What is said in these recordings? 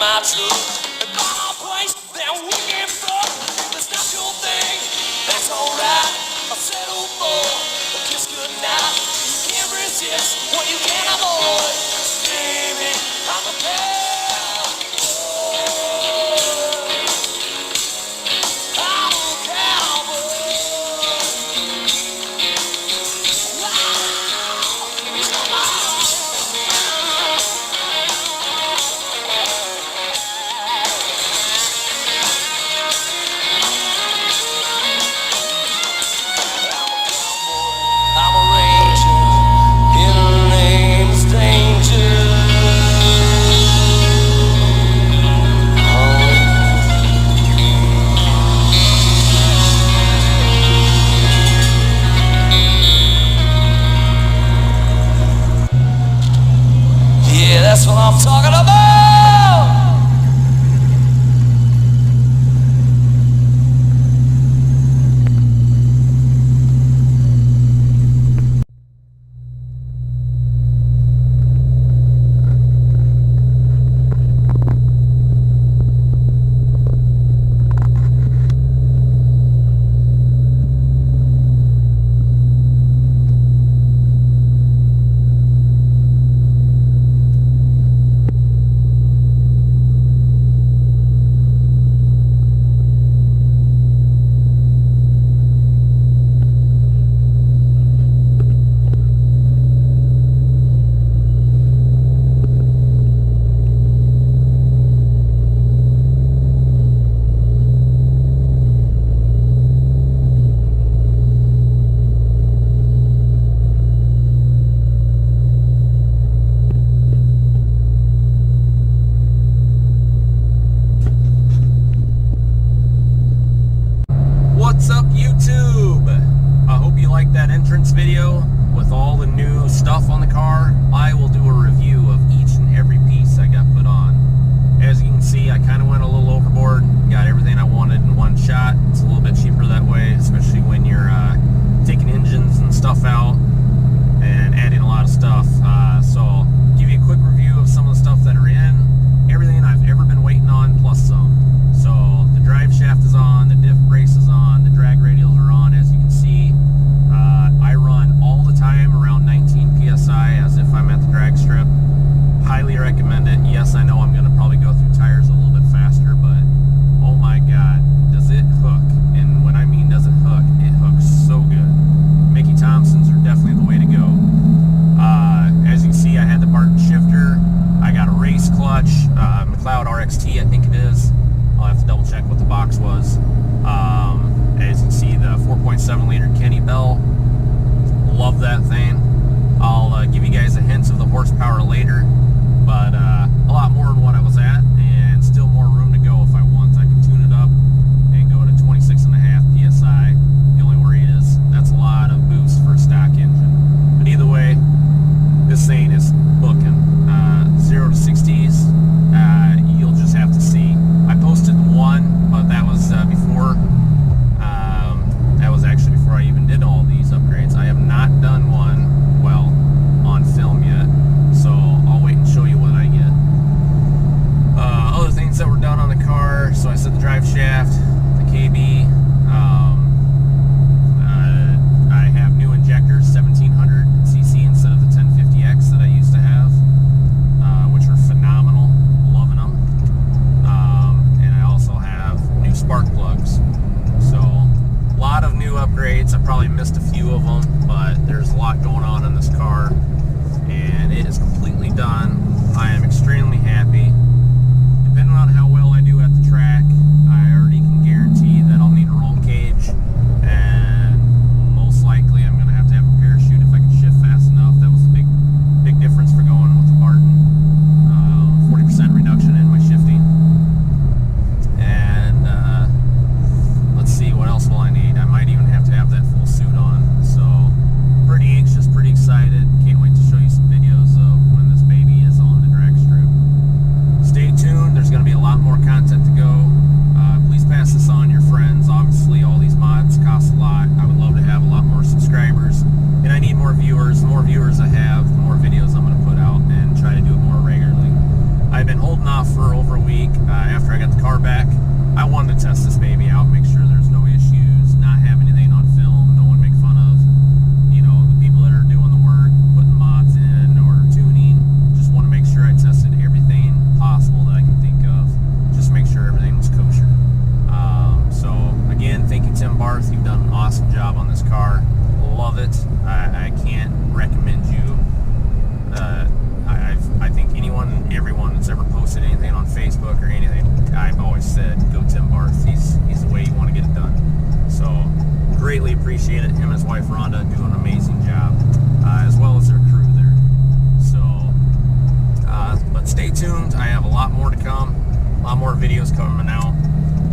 my truth. And find our place, then we can fuck. If it's not your thing, that's alright. I'll settle for a kiss goodnight. You can't resist what you can't avoid. Baby, I'm a cowboy. I'm a cowboy. Wow, come on. I'm a ranger, in the name of danger. Yeah, that's what I'm talking about. What's up, YouTube? I hope you liked that entrance video with all the new stuff on the car. I will do a review of each and every piece I got put on. As you can see, I kind of went a little overboard, got everything I wanted in one shot. It's a little bit cheaper that way, especially when you're taking engines and stuff out and adding a lot of stuff. So I'll give you a quick review of some of the stuff that are in, everything I've ever been waiting on, plus some. So the drive shaft is on, the diff brace is on, the drag radials are on, as you can see. I run all the time around 19 PSI as if I'm at the drag strip. Highly recommend it. Yes, I know I'm going to probably go through tires a little bit faster, but oh my god, does it hook. And when I mean does it hook, it hooks so good. Mickey Thompsons are definitely the way to go. As you can see, I had the Barth shifter. I got a race clutch, McLeod RXT I think it is. I'll have to double check what the box was. As you can see, the 4.7 liter Kenny Bell. Love that thing. I'll give you guys a hint of the horsepower later, but a lot more than what I was at, and still more room to go if I want. I can tune it up and go to 26.5 PSI. The only worry is that's a lot of boost for a stock engine. But either way, this thing is booking. 0 to 60s, you'll just have to see. I posted one, but that was before. That was actually before I even did all these upgrades. I have not done one, well, on film yet, so I'll wait and show you what I get. Other things that were done on the car, so I said the drive shaft, the KB. I have new injectors, 1700cc instead of the 1050X that I used to have, which are phenomenal. Loving them. And I also have new spark plugs. So a lot of new upgrades. I probably missed a few of them, but there's a lot going on in this car, and it is completely done. I am extremely happy. Depending on how well I do at the track, I already can awesome job on this car. Love it. I can't recommend you. I think anyone and everyone that's ever posted anything on Facebook or anything, I've always said, go Tim Barth. He's the way you want to get it done. So, greatly appreciate it. Him and his wife Rhonda do an amazing job, as well as their crew there. So, but stay tuned. I have a lot more to come. A lot more videos coming out.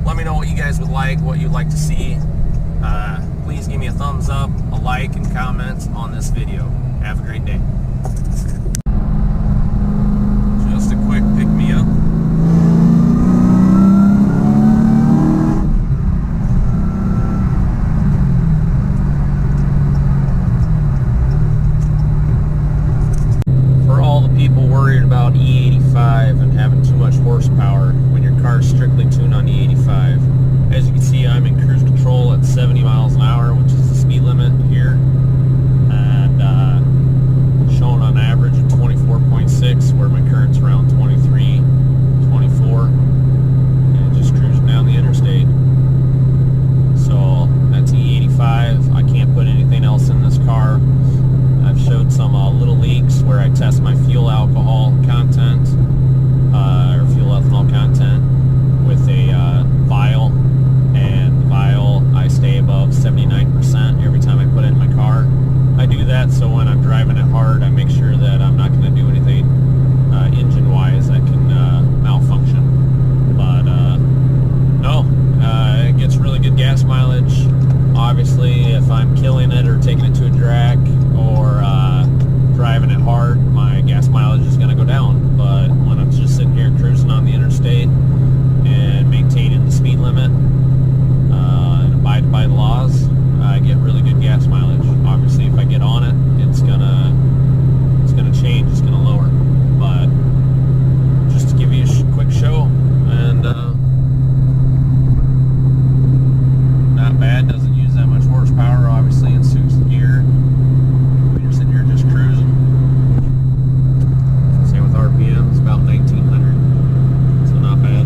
Let me know what you guys would like, what you'd like to see. Please give me a thumbs up, a like, and comment on this video. Have a great day. Just a quick pick me up. For all the people worried about E85 and having too much horsepower when your car's strictly tuned on E85, as you can see, I'm in cruise control at 70 miles an hour, which is the speed limit here, and showing on average of 24.6, where my current's around 23, 24, and just cruising down the interstate. So that's E85. I can't put anything else in this car. I've showed some little leaks where I test my fuel alcohol content, or fuel ethanol content, with a vial. And the vial, I stay above 79% every time I put it in my car. I do that so when I'm driving it hard, I make sure that I'm not going to do anything engine-wise that can malfunction. But no, it gets really good gas mileage. Obviously, if I'm killing it or taking it to a track or driving it hard, my gas mileage is going to go down. But when I'm just sitting here cruising on the interstate and maintaining the speed limit, abide by the laws, I get really good gas mileage. Obviously, if I get on it, it's gonna change, it's gonna lower. But just to give you a quick show, and not bad. Doesn't use that much horsepower. Obviously, in sixth gear. When you're sitting here just cruising. Same with RPMs, about 1900. So not bad.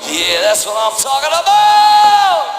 Yeah, that's what I'm talking about.